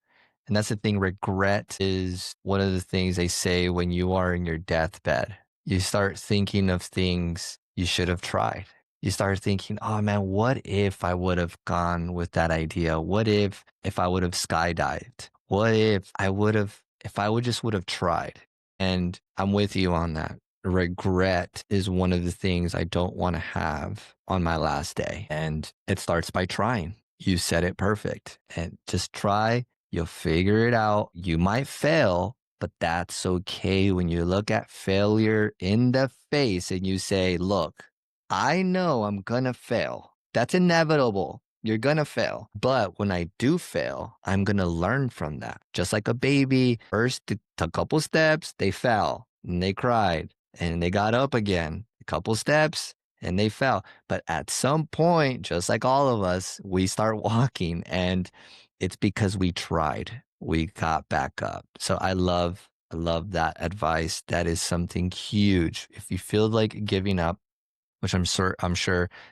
And that's the thing. Regret is one of the things they say when you are in your deathbed. You start thinking of things you should have tried. You start thinking, oh man, what if I would have gone with that idea? What if I would have skydived? What if I would just would have tried? And I'm with you on that. Regret is one of the things I don't want to have on my last day. And it starts by trying. You said it perfect. And just try, you'll figure it out. You might fail, but that's okay when you look at failure in the face and you say, look, I know I'm gonna fail. That's inevitable. You're gonna fail. But when I do fail, I'm gonna learn from that. Just like a baby, first took a couple steps, they fell and they cried and they got up again. A couple steps and they fell. But at some point, just like all of us, we start walking, and it's because we tried. We got back up. So I love that advice. That is something huge. If you feel like giving up, which I'm sure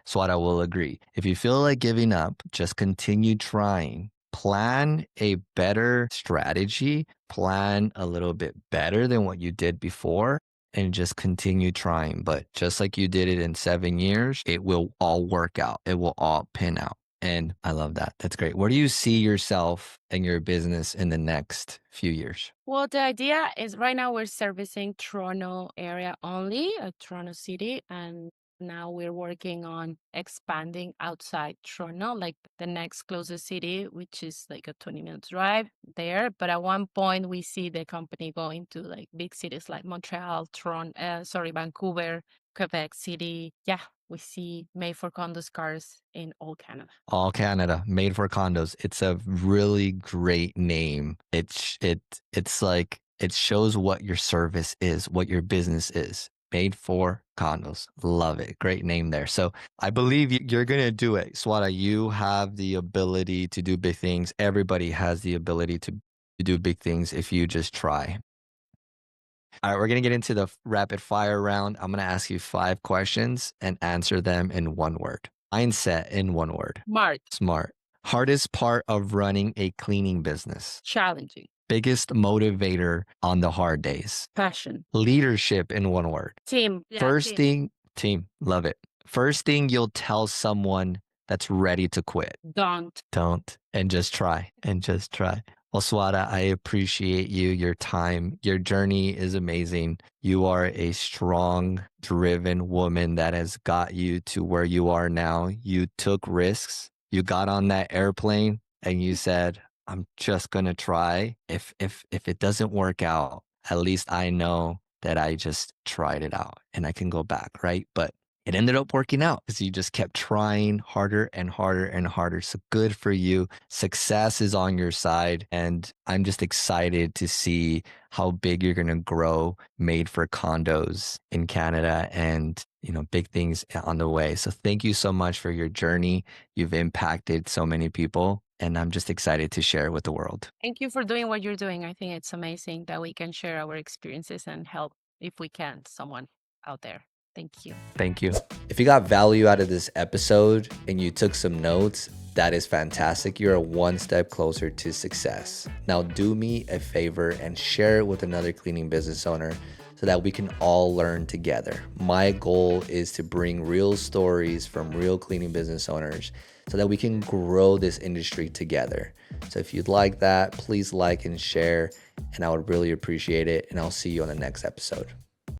Swaara will agree. If you feel like giving up, just continue trying. Plan a better strategy, plan a little bit better than what you did before, and just continue trying. But just like you did it in 7 years, it will all work out. It will all pin out. And I love that. That's great. Where do you see yourself and your business in the next few years? Well, the idea is right now we're servicing Toronto area only, Toronto City, and now we're working on expanding outside Toronto, like the next closest city, which is like a 20-minute drive there. But at one point, we see the company going to like big cities like Montreal, Vancouver, Quebec City. Yeah, we see made for condos cars in all Canada. All Canada, made for condos. It's a really great name. It's like it shows what your service is, what your business is. Made for condos. Love it. Great name there. So I believe you're gonna do it. Swaara, you have the ability to do big things. Everybody has the ability to do big things if you just try. All right, we're going to get into the rapid fire round. I'm going to ask you 5 questions and answer them in one word. Mindset in one word. Smart. Smart. Hardest part of running a cleaning business. Challenging. Biggest motivator on the hard days. Passion. Leadership in one word. Team. Team. Love it. First thing you'll tell someone that's ready to quit. Don't. And just try. Well, Swaara, I appreciate you, your time. Your journey is amazing. You are a strong, driven woman that has got you to where you are now. You took risks. You got on that airplane and you said, I'm just going to try. If it doesn't work out, at least I know that I just tried it out and I can go back, right? But it ended up working out because you just kept trying harder and harder and harder. So good for you. Success is on your side. And I'm just excited to see how big you're going to grow, made for condos in Canada, and, big things on the way. So thank you so much for your journey. You've impacted so many people, and I'm just excited to share with the world. Thank you for doing what you're doing. I think it's amazing that we can share our experiences and help, if we can, someone out there. Thank you. Thank you. If you got value out of this episode and you took some notes, that is fantastic. You're one step closer to success. Now do me a favor and share it with another cleaning business owner so that we can all learn together. My goal is to bring real stories from real cleaning business owners so that we can grow this industry together. So if you'd like that, please like and share, and I would really appreciate it. And I'll see you on the next episode.